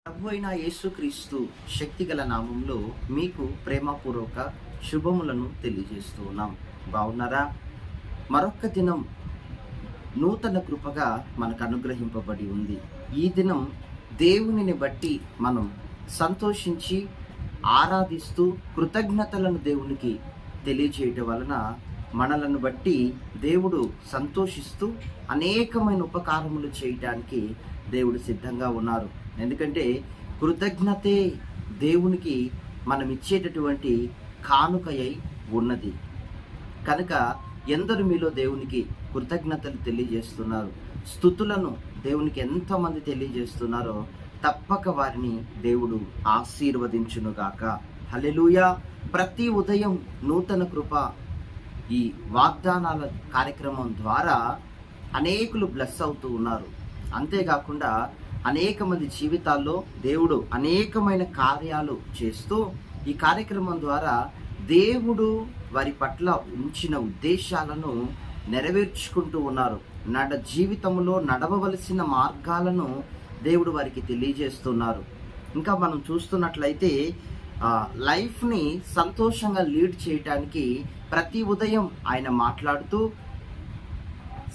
ప్రభు అయిన యేసుక్రీస్తు శక్తిగల నామంలో మీకు ప్రేమపూర్వక శుభములను తెలియజేస్తూ ఉన్నాం. బాగున్నారా? మరొక్క దినం నూతన కృపగా మనకు అనుగ్రహింపబడి ఉంది. ఈ దినం దేవునిని బట్టి మనం సంతోషించి ఆరాధిస్తూ కృతజ్ఞతలను దేవునికి తెలియజేయటం వలన మనలను బట్టి దేవుడు సంతోషిస్తూ అనేకమైన ఉపకారములు చేయటానికి దేవుడు సిద్ధంగా ఉన్నారు. ఎందుకంటే కృతజ్ఞతే దేవునికి మనం ఇచ్చేటటువంటి కానుకయై ఉన్నది కనుక ఎందరు మీలో దేవునికి కృతజ్ఞతలు తెలియజేస్తున్నారు, స్తుతులను దేవునికి ఎంతమంది తెలియజేస్తున్నారో తప్పక వారిని దేవుడు ఆశీర్వదించునుగాక. హల్లెలూయా. ప్రతి ఉదయం నూతన కృప ఈ వాగ్దానాల కార్యక్రమం ద్వారా అనేకులు బ్లెస్ అవుతూ ఉన్నారు. అంతేకాకుండా అనేక మంది జీవితాల్లో దేవుడు అనేకమైన కార్యాలు చేస్తూ ఈ కార్యక్రమం ద్వారా దేవుడు వారి పట్ల ఉంచిన ఉద్దేశాలను నెరవేర్చుకుంటూ ఉన్నారు. జీవితంలో నడవవలసిన మార్గాలను దేవుడు వారికి తెలియజేస్తున్నారు. ఇంకా మనం చూస్తున్నట్లయితే లైఫ్ని సంతోషంగా లీడ్ చేయటానికి ప్రతి ఉదయం ఆయన మాట్లాడుతూ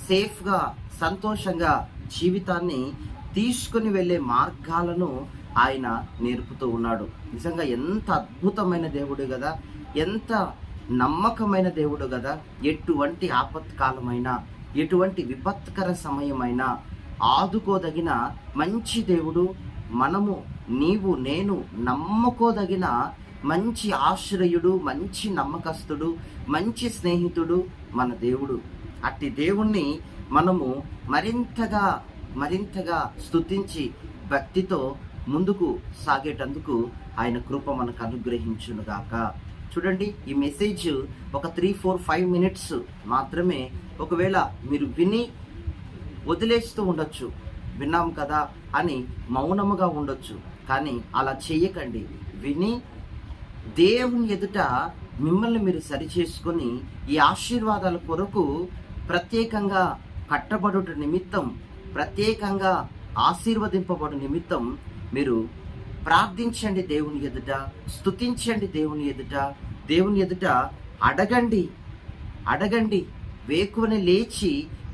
సేఫ్గా సంతోషంగా జీవితాన్ని తీసుకుని వెళ్ళే మార్గాలను ఆయన నేర్పుతూ ఉన్నాడు. నిజంగా ఎంత అద్భుతమైన దేవుడు కదా, ఎంత నమ్మకమైన దేవుడు కదా. ఎటువంటి ఆపత్కాలమైనా, ఎటువంటి విపత్కర సమయమైనా ఆదుకోదగిన మంచి దేవుడు. మనము, నీవు, నేను నమ్ముకోదగిన మంచి ఆశ్రయుడు, మంచి నమ్మకస్తుడు, మంచి స్నేహితుడు మన దేవుడు. అట్టి దేవుణ్ణి మనము మరింతగా స్తుతించి భక్తితో ముందుకు సాగేటందుకు ఆయన కృప మనకు అనుగ్రహించునుగాక. చూడండి, ఈ మెసేజ్ ఒక 3-4-5 మినిట్స్ మాత్రమే. ఒకవేళ మీరు విని వదిలేస్తూ ఉండొచ్చు, విన్నాం కదా అని మౌనముగా ఉండొచ్చు. కానీ అలా చేయకండి. విని దేవుని ఎదుట మిమ్మల్ని మీరు సరిచేసుకొని ఈ ఆశీర్వాదాల కొరకు ప్రత్యేకంగా కట్టబడుట నిమిత్తం, ప్రత్యేకంగా ఆశీర్వదింపబడు నిమిత్తం మీరు ప్రార్థించండి. దేవుని ఎదుట స్తుతించండి. దేవుని ఎదుట అడగండి. వేకువని లేచి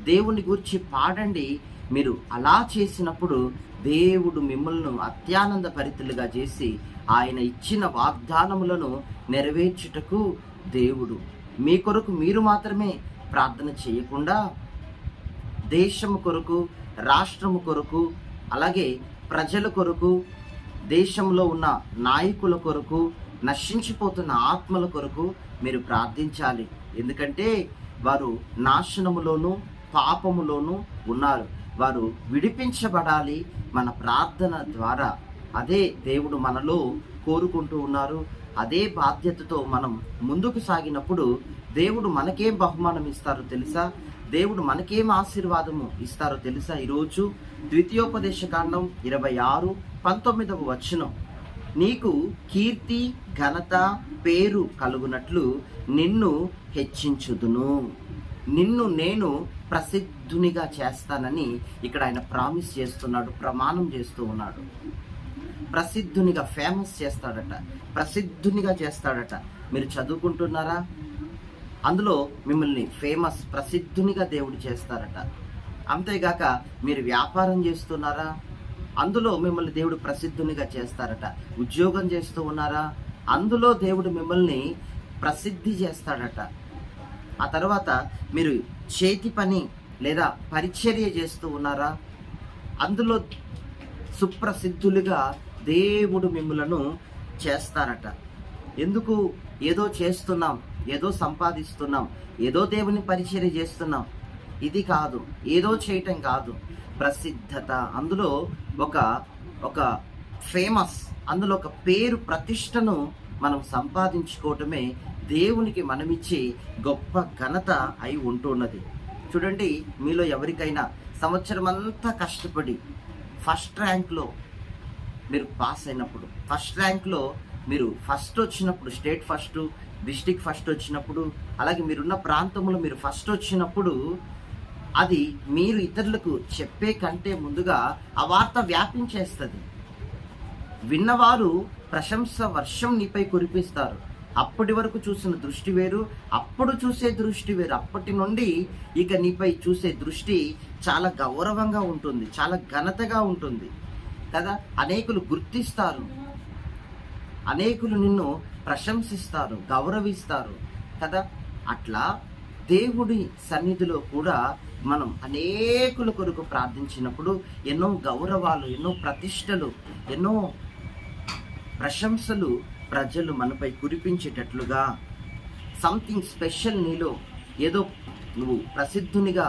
దేవుని గురించి పాడండి. మీరు అలా చేసినప్పుడు దేవుడు మిమ్మల్ని అత్యానంద భరితులుగా చేసి ఆయన ఇచ్చిన వాగ్దానములను నెరవేర్చుటకు దేవుడు మీ కొరకు మీరు మాత్రమే ప్రార్థన చేయకుండా దేశము కొరకు, రాష్ట్రము కొరకు, అలాగే ప్రజల కొరకు, దేశంలో ఉన్న నాయకుల కొరకు, నశించిపోతున్న ఆత్మల కొరకు మీరు ప్రార్థించాలి. ఎందుకంటే వారు నాశనములోను పాపములోను ఉన్నారు. వారు విడిపించబడాలి మన ప్రార్థన ద్వారా. అదే దేవుడు మనలో కోరుకుంటూ ఉన్నారు. అదే బాధ్యతతో మనం ముందుకు సాగినప్పుడు దేవుడు మనకేం బహుమానం ఇస్తారో తెలుసా? దేవుడు మనకేం ఆశీర్వాదము ఇస్తారో తెలుసా? ఈరోజు ద్వితీయోపదేశకాండం 26:19 వచనం, నీకు కీర్తి, ఘనత, పేరు కలుగునట్లు నిన్ను హెచ్చించుదును, నిన్ను నేను ప్రసిద్ధునిగా చేస్తానని ఇక్కడ ఆయన ప్రామిస్ చేస్తున్నాడు, ప్రమాణం చేస్తూ ఉన్నాడు. ప్రసిద్ధునిగా, ఫేమస్ చేస్తాడట, ప్రసిద్ధునిగా చేస్తాడట. మీరు చదువుకుంటున్నారా? అందులో మిమ్మల్ని ఫేమస్, ప్రసిద్ధునిగా దేవుడు చేస్తారట. అంతేగాక మీరు వ్యాపారం చేస్తున్నారా? అందులో మిమ్మల్ని దేవుడు ప్రసిద్ధునిగా చేస్తారట. ఉద్యోగం చేస్తూ ఉన్నారా? అందులో దేవుడు మిమ్మల్ని ప్రసిద్ధి చేస్తాడట. ఆ తర్వాత మీరు చేతి పని లేదా పరిచర్య చేస్తూ ఉన్నారా? అందులో సుప్రసిద్ధులుగా దేవుడు మిమ్మలను చేస్తారట. ఎందుకు? ఏదో చేస్తున్నాం, ఏదో సంపాదిస్తున్నాం, ఏదో దేవుని పరిచర్య చేస్తున్నాం, ఇది కాదు. ఏదో చేయటం కాదు. ప్రసిద్ధత, అందులో ఒక ఫేమస్, అందులో ఒక పేరు, ప్రతిష్టను మనం సంపాదించుకోవటమే దేవునికి మనమిచ్చే గొప్ప ఘనత అయి ఉంటున్నది. చూడండి, మీలో ఎవరికైనా సంవత్సరం అంతా కష్టపడి ఫస్ట్ ర్యాంక్లో మీరు పాస్ అయినప్పుడు, ఫస్ట్ ర్యాంక్లో మీరు ఫస్ట్ వచ్చినప్పుడు, స్టేట్ ఫస్ట్, డిస్ట్రిక్ట్ ఫస్ట్ వచ్చినప్పుడు, అలాగే మీరున్న ప్రాంతంలో మీరు ఫస్ట్ వచ్చినప్పుడు అది మీరు ఇతరులకు చెప్పే కంటే ముందుగా ఆ వార్త వ్యాపించేస్తుంది. విన్నవారు ప్రశంస వర్షం నీపై కురిపిస్తారు. అప్పటి వరకు చూసిన దృష్టి వేరు, అప్పుడు చూసే దృష్టి వేరు. అప్పటి నుండి ఇక నీపై చూసే దృష్టి చాలా గౌరవంగా ఉంటుంది, చాలా ఘనతగా ఉంటుంది కదా. అనేకులు గుర్తిస్తారు, అనేకులు నిన్ను ప్రశంసిస్తారు, గౌరవిస్తారు కదా. అట్లా దేవుడి సన్నిధిలో కూడా మనం అనేకుల కొరకు ప్రార్థించినప్పుడు ఎన్నో గౌరవాలు, ఎన్నో ప్రతిష్టలు, ఎన్నో ప్రశంసలు ప్రజలు మనపై కురిపించేటట్లుగా సంథింగ్ స్పెషల్ నీలో, ఏదో నువ్వు ప్రసిద్ధునిగా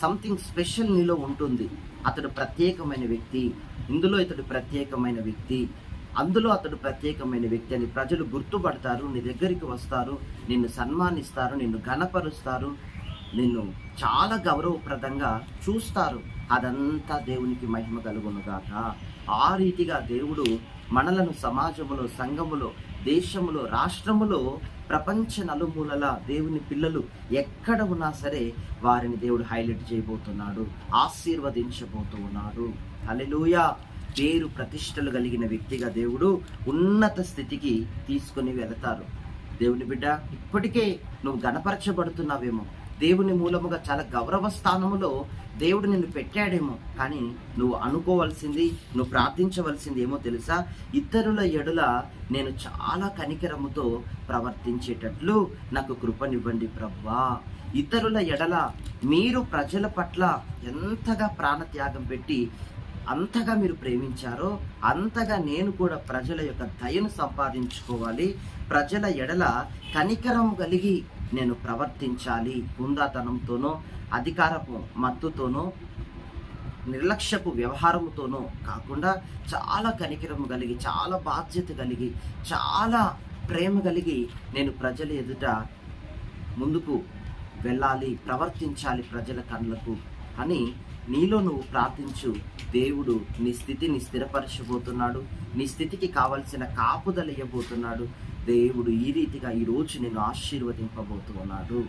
సంథింగ్ స్పెషల్ నీలో ఉంటుంది. అతడు ప్రత్యేకమైన వ్యక్తి, ఇందులో ఇతడు ప్రత్యేకమైన వ్యక్తి, అందులో అతడు ప్రత్యేకమైన వ్యక్తి అని ప్రజలు గుర్తుపడతారు. నీ దగ్గరికి వస్తారు, నిన్ను సన్మానిస్తారు, నిన్ను ఘనపరుస్తారు, నిన్ను చాలా గౌరవప్రదంగా చూస్తారు. అదంతా దేవునికి మహిమ కలుగునుగాక. ఆ రీతిగా దేవుడు మనలను సమాజములో, సంఘములో, దేశములో, రాష్ట్రములో, ప్రపంచ నలుమూలల దేవుని పిల్లలు ఎక్కడ ఉన్నా సరే వారిని దేవుడు హైలైట్ చేయబోతున్నాడు, ఆశీర్వదించబోతూ ఉన్నాడు. హల్లెలూయా. పేరు ప్రతిష్టలు కలిగిన వ్యక్తిగా దేవుడు ఉన్నత స్థితికి తీసుకుని వెళతారు. దేవుని బిడ్డ, ఇప్పటికే నువ్వు గణపరచబడుతున్నావేమో, దేవుని మూలముగా చాలా గౌరవ స్థానములో దేవుడు నిన్ను పెట్టాడేమో, కానీ నువ్వు అనుకోవాల్సింది, నువ్వు ప్రార్థించవలసింది ఏమో తెలుసా? ఇతరుల ఎడల నేను చాలా కనికరముతో ప్రవర్తించేటట్లు నాకు కృపనివ్వండి ప్రభువా. ఇతరుల ఎడల మీరు ప్రజల పట్ల ఎంతగా ప్రాణత్యాగం పెట్టి అంతగా మీరు ప్రేమించారో అంతగా నేను కూడా ప్రజల యొక్క దయను సంపాదించుకోవాలి, ప్రజల ఎడల కనికరం కలిగి నేను ప్రవర్తించాలి. హుందాతనంతోనో, అధికారపు మత్తుతోనో, నిర్లక్ష్యపు వ్యవహారముతోనో కాకుండా చాలా కనికరం కలిగి, చాలా బాధ్యత కలిగి, చాలా ప్రేమ కలిగి నేను ప్రజల ఎదుట ముందుకు వెళ్ళాలి, ప్రవర్తించాలి ప్రజల కళ్ళకు అని నీలో నువ్వు ప్రార్థించు. దేవుడు నీ స్థితిని స్థిరపరచబోతున్నాడు, నీ స్థితికి కావలసిన కాపుదల ఇవ్వబోతున్నాడు. దేవుడు ఈ రీతిగా ఈరోజు నిన్ను ఆశీర్వదింపబోతూ ఉన్నాడు.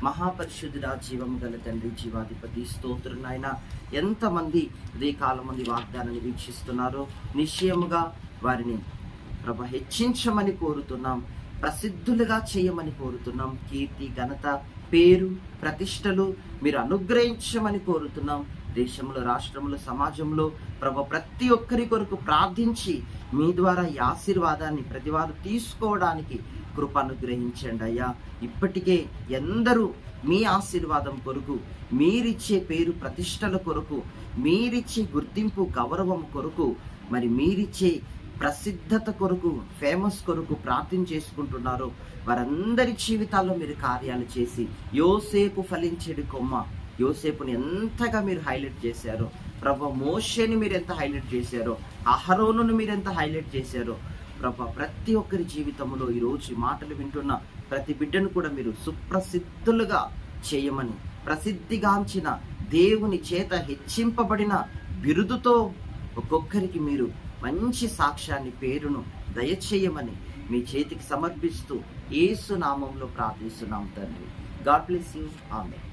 మహాపరిశుద్ధుడా, జీవం గల తండ్రి, జీవాధిపతి, స్తోత్రం నాయన. ఎంతమంది ఉదయకాలం మంది వాగ్దానాన్ని వీక్షిస్తున్నారో నిశ్చయముగా వారిని ప్రభు హెచ్చించమని కోరుతున్నాం, ప్రసిద్ధులుగా చేయమని కోరుతున్నాం. కీర్తి, ఘనత, పేరు, ప్రతిష్టలు మీరు అనుగ్రహించమని కోరుతున్నాం. దేశంలో, రాష్ట్రంలో, సమాజంలో ప్రభు ప్రతి ఒక్కరి కొరకు ప్రార్థించి మీ ద్వారా ఈ ఆశీర్వాదాన్ని ప్రతివారు తీసుకోవడానికి కృప అనుగ్రహించండి అయ్యా. ఇప్పటికే ఎందరూ మీ ఆశీర్వాదం కొరకు, మీరిచ్చే పేరు ప్రతిష్టల కొరకు, మీరిచ్చే గుర్తింపు గౌరవం కొరకు, మరి మీరిచ్చే ప్రసిద్ధత కొరకు, ఫేమస్ కొరకు ప్రార్థన చేసుకుంటున్నారు. వారందరి జీవితాల్లో మీరు కార్యాలు చేసి, యోసేపు ఫలించేడు కొమ్మ, యోసేపుని ఎంతగా మీరు హైలైట్ చేశారో, ప్రభు మోషేని మీరు ఎంత హైలైట్ చేశారో, అహరోనును మీరు ఎంత హైలైట్ చేశారో ప్రభు, ప్రతి ఒక్కరి జీవితంలో ఈరోజు మాటలు వింటున్న ప్రతి బిడ్డను కూడా మీరు సుప్రసిద్ధులుగా చేయమని, ప్రసిద్ధిగాంచిన దేవుని చేత హెచ్చింపబడిన బిరుదుతో ఒక్కొక్కరికి మీరు మంచి సాక్ష్యాన్ని, పేరును దయచేయమని మీ చేతికి సమర్పిస్తూ యేసు నామంలో ప్రార్థిస్తున్నాం తండ్రి. God bless you. ఆమేన్.